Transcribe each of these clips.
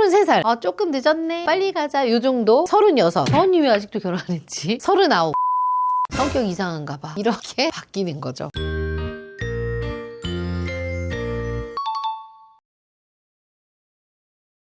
33살. 아, 조금 늦었네. 빨리 가자. 요 정도. 36. 언니 왜 아직도 결혼 안 했지? 39. 성격 이상한가 봐. 이렇게 바뀌는 거죠.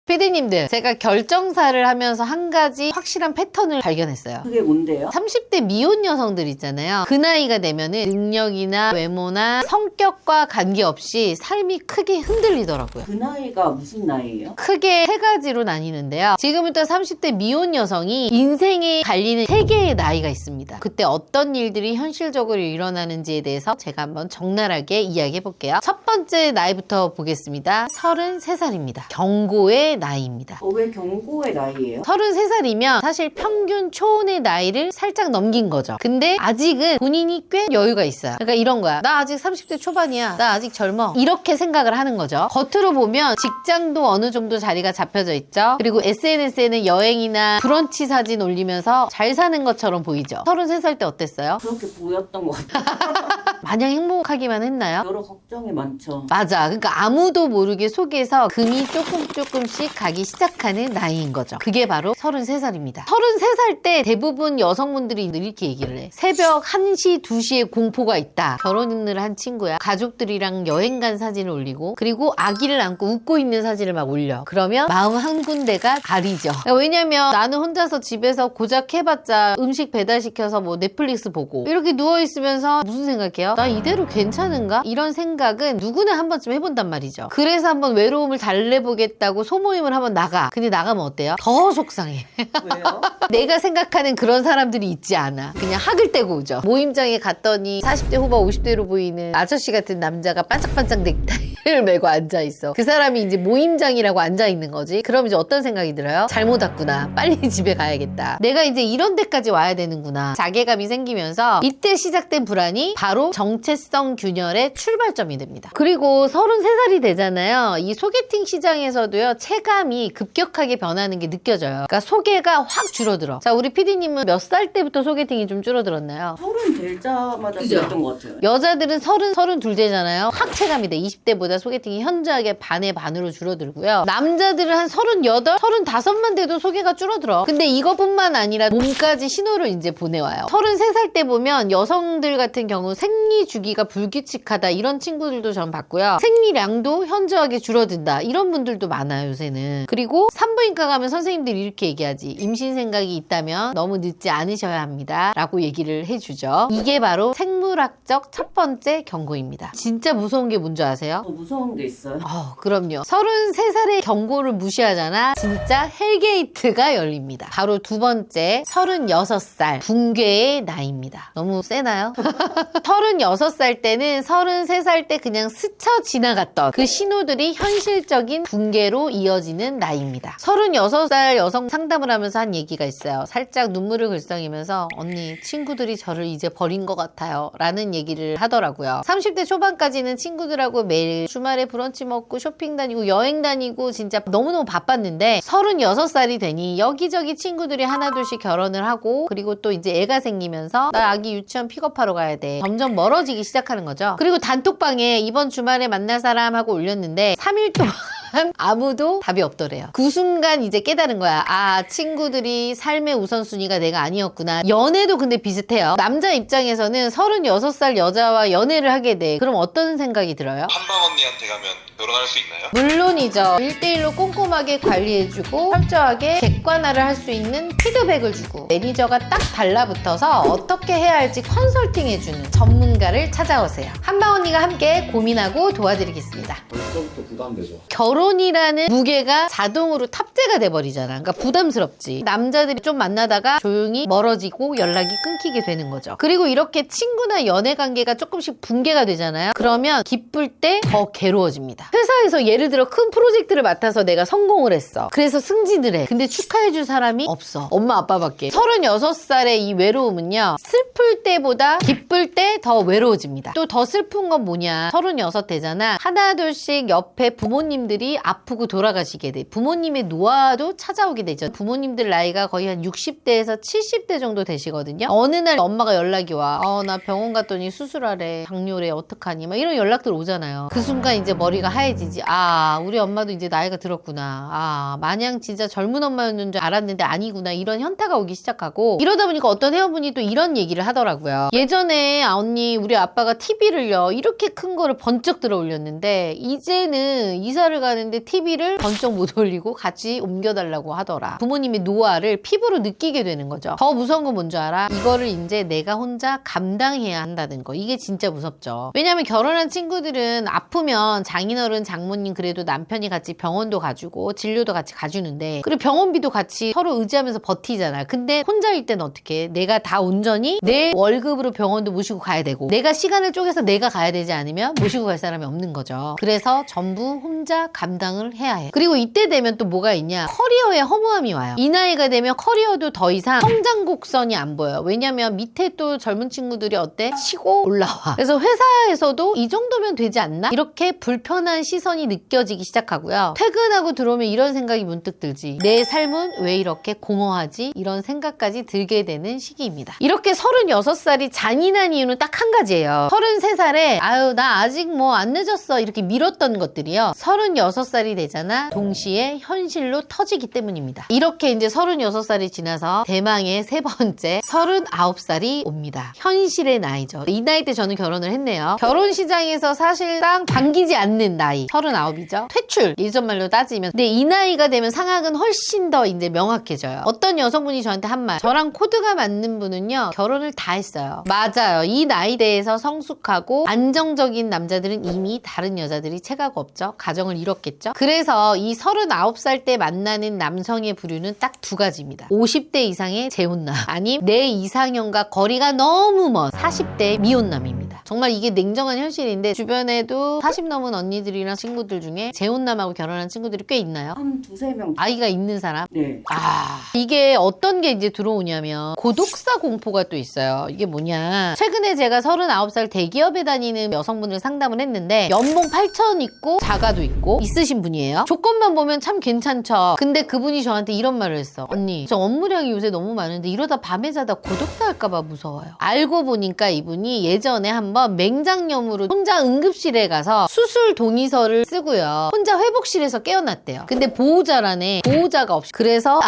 피디님들, 제가 결정사를 하면서 한 가지 확실한 패턴을 발견했어요. 그게 뭔데요? 30대 미혼 여성들 있잖아요. 그 나이가 되면은 능력이나 외모나 성격과 관계없이 삶이 크게 흔들리더라고요. 그 나이가 무슨 나이예요? 크게 세 가지로 나뉘는데요. 지금부터 30대 미혼 여성이 인생에 갈리는 세 개의 나이가 있습니다. 그때 어떤 일들이 현실적으로 일어나는지에 대해서 제가 한번 적나라하게 이야기해 볼게요. 첫 번째 나이부터 보겠습니다. 33살입니다. 경고의 나이입니다. 왜 경고의 나이예요? 33살이면 사실 평균 초혼의 나이를 살짝 넘긴 거죠. 근데 아직은 본인이 꽤 여유가 있어요. 그러니까 이런 거야. 나 아직 30대 초반이야. 나 아직 젊어. 이렇게 생각을 하는 거죠. 겉으로 보면 직장도 어느 정도 자리가 잡혀져 있죠. 그리고 SNS에는 여행이나 브런치 사진 올리면서 잘 사는 것처럼 보이죠. 33살 때 어땠어요? 그렇게 보였던 것 같아요. 마냥 행복하기만 했나요? 여러 걱정이 많죠. 맞아. 그러니까 아무도 모르게 속에서 금이 조금씩 가기 시작하는 나이인 거죠. 그게 바로 33살입니다. 33살 때 대부분 여성분들이 이렇게 얘기를 해. 새벽 1시, 2시에 공포가 있다. 결혼을 한 친구야. 가족들이랑 여행 간 사진을 올리고 그리고 아기를 안고 웃고 있는 사진을 막 올려. 그러면 마음 한 군데가 가리죠. 왜냐면 나는 혼자서 집에서 고작 해봤자 음식 배달시켜서 뭐 넷플릭스 보고 이렇게 누워있으면서 무슨 생각해요? 나 이대로 괜찮은가? 이런 생각은 누구나 한 번쯤 해본단 말이죠. 그래서 한번 외로움을 달래보겠다고 소모임을 한번 나가. 근데 나가면 어때요? 더 속상해. 왜요? 내가 생각하는 그런 사람들이 있지 않아. 그냥 학을 떼고 오죠. 모임장에 갔더니 40대 후반 50대로 보이는 아저씨 같은 남자가 반짝반짝 넥타이를 메고 앉아있어. 그 사람이 이제 모임장이라고 앉아있는 거지. 그럼 이제 어떤 생각이 들어요? 잘못 왔구나. 빨리 집에 가야겠다. 내가 이제 이런 데까지 와야 되는구나. 자괴감이 생기면서 이때 시작된 불안이 바로 정체성 균열의 출발점이 됩니다. 그리고 33살이 되잖아요. 이 소개팅 시장에서도요. 체감이 급격하게 변하는 게 느껴져요. 그러니까 소개가 확 줄어들어. 자, 우리 PD님은 몇 살 때부터 소개팅이 좀 줄어들었나요? 30 되자마자 그죠? 그랬던 것 같아요. 여자들은 32 되잖아요. 확 체감이 돼. 20대보다 소개팅이 현저하게 반의 반으로 줄어들고요. 남자들은 한 38, 35만 돼도 소개가 줄어들어. 근데 이것뿐만 아니라 몸까지 신호를 이제 보내와요. 33살 때 보면 여성들 같은 경우 생리 주기가 불규칙하다 이런 친구들도 전 봤고요. 생리량도 현저하게 줄어든다 이런 분들도 많아요 요새는. 그리고 산부인과 가면 선생님들이 이렇게 얘기하지. 임신 생각이 있다면 너무 늦지 않으셔야 합니다 라고 얘기를 해주죠. 이게 바로 생물학적 첫 번째 경고입니다. 진짜 무서운 게 뭔지 아세요? 더 무서운 게 있어요. 그럼요. 33살의 경고를 무시하잖아. 진짜 헬게이트가 열립니다. 바로 두 번째 36살 붕괴의 나이입니다. 너무 세나요? 36살 때는 33살 때 그냥 스쳐 지나갔던 그 신호들이 현실적인 붕괴로 이어지는 나이입니다. 36살 여성 상담을 하면서 한 얘기가 있어요. 살짝 눈물을 글썽이면서 언니 친구들이 저를 이제 버린 것 같아요 라는 얘기를 하더라고요. 30대 초반까지는 친구들하고 매일 주말에 브런치 먹고 쇼핑 다니고 여행 다니고 진짜 너무너무 바빴는데 36살이 되니 여기저기 친구들이 하나둘씩 결혼을 하고 그리고 또 이제 애가 생기면서 나 아기 유치원 픽업하러 가야 돼. 점점 멀어지기 시작하는 거죠. 그리고 단톡방에 이번 주말에 만날 사람 하고 올렸는데 3일 동안 아무도 답이 없더래요. 그 순간 이제 깨달은 거야. 아, 친구들이 삶의 우선순위가 내가 아니었구나. 연애도 근데 비슷해요. 남자 입장에서는 36살 여자와 연애를 하게 돼. 그럼 어떤 생각이 들어요? 한방 언니한테 가면 결혼할 수 있나요? 물론이죠. 1대1로 꼼꼼하게 관리해주고 철저하게 객관화를 할 수 있는 피드백을 주고 매니저가 딱 달라붙어서 어떻게 해야 할지 컨설팅해주는 전문가를 찾아오세요. 한방 언니가 함께 고민하고 도와드리겠습니다. 벌써부터 부담되죠. 결혼이라는 무게가 자동으로 탑재가 돼버리잖아. 그러니까 부담스럽지. 남자들이 좀 만나다가 조용히 멀어지고 연락이 끊기게 되는 거죠. 그리고 이렇게 친구나 연애 관계가 조금씩 붕괴가 되잖아요. 그러면 기쁠 때 더 괴로워집니다. 회사에서 예를 들어 큰 프로젝트를 맡아서 내가 성공을 했어. 그래서 승진을 해. 근데 축하해줄 사람이 없어. 엄마 아빠밖에. 36살의 이 외로움은요. 슬플 때보다 기쁠 때 더 외로워집니다. 또 더 슬픈 건 뭐냐. 36 되잖아. 하나둘씩 옆에 부모님들이 아프고 돌아가시게 돼. 부모님의 노화도 찾아오게 되죠. 부모님들 나이가 거의 한 60대에서 70대 정도 되시거든요. 어느 날 엄마가 연락이 와. 나 병원 갔더니 수술하래. 당뇨래. 어떡하니? 막 이런 연락들 오잖아요. 그 순간 이제 머리가 하얘지지. 아, 우리 엄마도 이제 나이가 들었구나. 아, 마냥 진짜 젊은 엄마였는 줄 알았는데 아니구나. 이런 현타가 오기 시작하고, 이러다 보니까 어떤 회원분이 또 이런 얘기를 하더라고요. 예전에 언니 우리 아빠가 TV를요 이렇게 큰 거를 번쩍 들어 올렸는데 이제는 이사를 가는데 TV를 번쩍 못 올리고 같이 옮겨달라고 하더라. 부모님의 노화를 피부로 느끼게 되는 거죠. 더 무서운 건 뭔지 알아? 이거를 이제 내가 혼자 감당해야 한다는 거. 이게 진짜 무섭죠. 왜냐면 결혼한 친구들은 아프면 장인어른 장모님 그래도 남편이 같이 병원도 가주고 진료도 같이 가주는데, 그리고 병원비도 같이 서로 의지하면서 버티잖아. 근데 혼자일 땐 어떻게 해? 내가 다 온전히 내 월급으로 병원도 모시고 가야 되고, 내가 시간을 쪼개서 내가 가야 되지 않으면 모시고 갈 사람이 없는 거죠. 그래서 전부 혼자 감당을 해야 해. 그리고 이때 되면 또 뭐가 있냐, 커리어에 허무함이 와요. 이 나이가 되면 커리어도 더 이상 성장 곡선이 안 보여요. 왜냐면 밑에 또 젊은 친구들이 어때? 치고 올라와. 그래서 회사에서도 이 정도면 되지 않나? 이렇게 불편한 시선이 느껴지기 시작하고요. 퇴근하고 들어오면 이런 생각이 문득 들지. 내 삶은 왜 이렇게 공허하지? 이런 생각까지 들게 되는 시기입니다. 이렇게 36살이 잔인한 이유는 딱 한 가지예요. 33살에 아유 나 아직 뭐 안 늦었어 이렇게 미뤘던 것들이요, 36살이 되잖아 동시에 현실로 터지기 때문입니다. 이렇게 이제 36살이 지나서 대망의 세 번째 39살이 옵니다. 현실의 나이죠. 이 나이 때 저는 결혼을 했네요. 결혼 시장에서 사실상 반기지 않는 나이 39이죠. 퇴출, 예전 말로 따지면. 근데 이 나이가 되면 상황은 훨씬 더 이제 명확해져요. 어떤 여성분이 저한테 한 말, 저랑 코드가 맞는 분은요 결혼을 다 했어요. 맞아요. 이 나이대에서 성숙하고 안정적인 남자들은 이미 다른 여자들이 체가가 없죠. 가정을 이뤘겠죠. 그래서 이 39살 때 만나는 남성의 부류는 딱 두 가지입니다. 50대 이상의 재혼남, 아님 내 이상형과 거리가 너무 먼 40대 미혼남입니다. 정말 이게 냉정한 현실인데, 주변에도 40 넘은 언니들이나 친구들 중에 재혼남하고 결혼한 친구들이 꽤 있나요? 한 두세 명. 아이가 있는 사람? 네. 이게 어떤 게 이제 들어오냐면 고독사 공포가 또 있어요. 이게 뭐냐, 최근에 제가 39살 대기업에 다니는 여성분을 상담을 했는데 연봉 8천 있고 자가도 있고 있으신 분이에요. 조건만 보면 참 괜찮죠. 근데 그분이 저한테 이런 말을 했어. 언니 저 업무량이 요새 너무 많은데 이러다 밤에 자다 고독사 할까봐 무서워요. 알고 보니까 이분이 예전에 한번 맹장염으로 혼자 응급실에 가서 수술 동의서를 쓰고요, 혼자 회복실에서 깨어났대요. 근데 보호자라네. 보호자가 없이. 그래서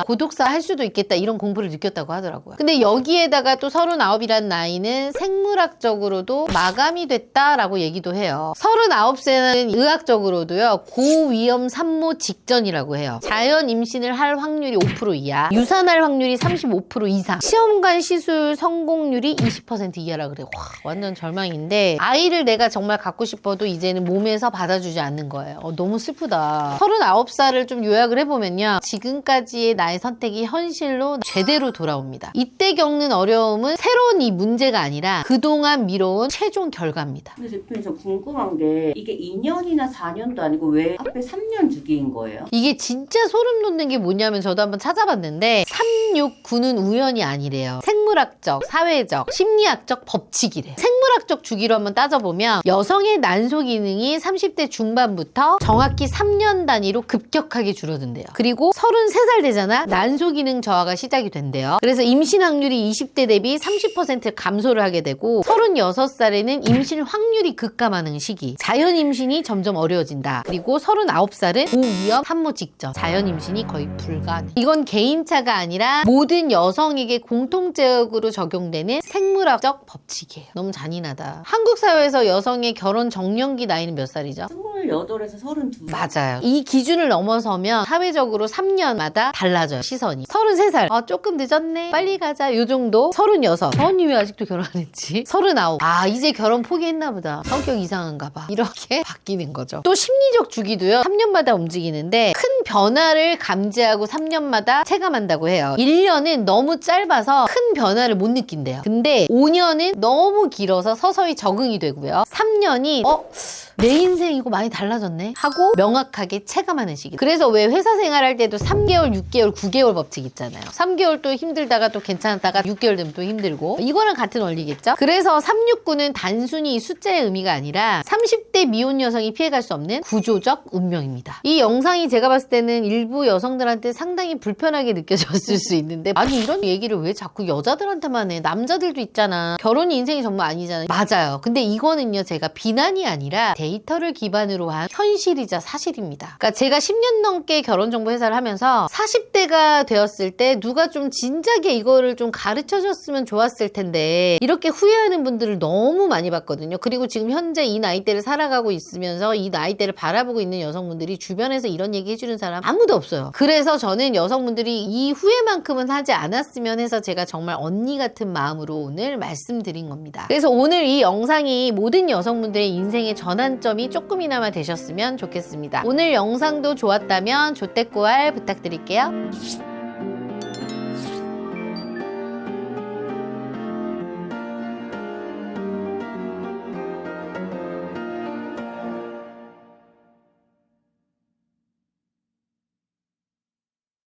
고독사 할 수도 있겠다 이런 공포를 느꼈다고 하더라고요. 근데 여기에다가 또 39이란 나이는 생물학적으로도 마감이 됐다라고 얘기도 해요. 39세는 의학적으로도요 고위험 산모 직전이라고 해요. 자연 임신을 할 확률이 5% 이하, 유산할 확률이 35% 이상, 시험관 시술 성공률이 20% 이하라 그래요. 와, 완전 절망인데, 아이를 내가 정말 갖고 싶어도 이제는 몸에서 받아주지 않는 거예요. 너무 슬프다. 39살을 좀 요약을 해보면요, 지금까지의 나의 선택이 현실로 제대로 돌아옵니다. 이때 겪는 어려움은 새로운 이 문제가 아니라 그동안 미뤄온 최종 결과입니다. 근데 대표님 저 궁금한 게, 이게 2년이나 4년도 아니고 왜 앞에 3년 주기인 거예요? 이게 진짜 소름 돋는 게 뭐냐면, 저도 한번 찾아봤는데 369는 우연이 아니래요. 생물학적, 사회적, 심리학적 법칙이래. 생물학적 주기로 한번 따져보면 여성의 난소 기능이 30대 중반부터 정확히 3년 단위로 급격하게 줄어든대요. 그리고 33살 되잖아, 난소 기능 저하가 시작이 된대요. 그래서 임신 확률이 20대 대비 30% 감소를 하게 되고, 36살에는 임신 확률이 급감하는 시기, 자연 임신이 점점 어려워진다. 그리고 39살은 고위험 산모 직전, 자연 임신이 거의 불가능. 이건 개인차가 아니라 모든 여성에게 공통적으로 적용되는 생물학적 법칙이에요. 너무 잔인하다. 한국 사회에서 여성의 결혼 정년기 나이는 몇 살이죠? 28에서 32. 맞아요. 이 기준을 넘어서면 사회적으로 3년마다 달라져요, 시선이. 33살. 조금 늦었네. 빨리 가자. 요 정도. 36. 언니 왜 아직도 결혼 안 했지? 39. 이제 결혼 포기했나 보다. 성격 이상한가 봐. 이렇게 바뀌는 거죠. 또 심리적 주기도요, 3년마다 움직이는데 큰 변화를 감지하고 3년마다 체감한다고 해요. 1년은 너무 짧아서 큰 변화를 못 느낀대요. 근데 5년은 너무 길어서 서서히 적응이 되고요. 3년이 내 인생 이거 많이 달라졌네 하고 명확하게 체감하는 시기. 그래서 왜 회사 생활할 때도 3개월, 6개월, 9개월 법칙 있잖아요. 3개월 또 힘들다가 또 괜찮았다가 6개월 되면 또 힘들고, 이거랑 같은 원리겠죠? 그래서 369는 단순히 숫자의 의미가 아니라 30대 미혼 여성이 피해갈 수 없는 구조적 운명입니다. 이 영상이 제가 봤을 때는 일부 여성들한테 상당히 불편하게 느껴졌을 수 있는데, 아니 이런 얘기를 왜 자꾸 여자들한테만 해? 남자들도 있잖아. 결혼이 인생이 전부 아니잖아요. 맞아요. 근데 이거는요 제가 비난이 아니라 데이터를 기반으로 한 현실이자 사실입니다. 그러니까 제가 10년 넘게 결혼정보 회사를 하면서 40대가 되었을 때 누가 좀 진작에 이거를 좀 가르쳐줬으면 좋았을 텐데 이렇게 후회하는 분들을 너무 많이 봤거든요. 그리고 지금 현재 이 나이대를 살아가고 있으면서 이 나이대를 바라보고 있는 여성분들이 주변에서 이런 얘기 해주는 사람 아무도 없어요. 그래서 저는 여성분들이 이 후회만큼은 하지 않았으면 해서 제가 정말 언니 같은 마음으로 오늘 말씀드린 겁니다. 그래서 오늘 이 영상이 모든 여성분들의 인생의 전환점이 조금이나마 되셨으면 좋겠습니다. 오늘 영상도 좋았다면 조댓구알 부탁드릴게요.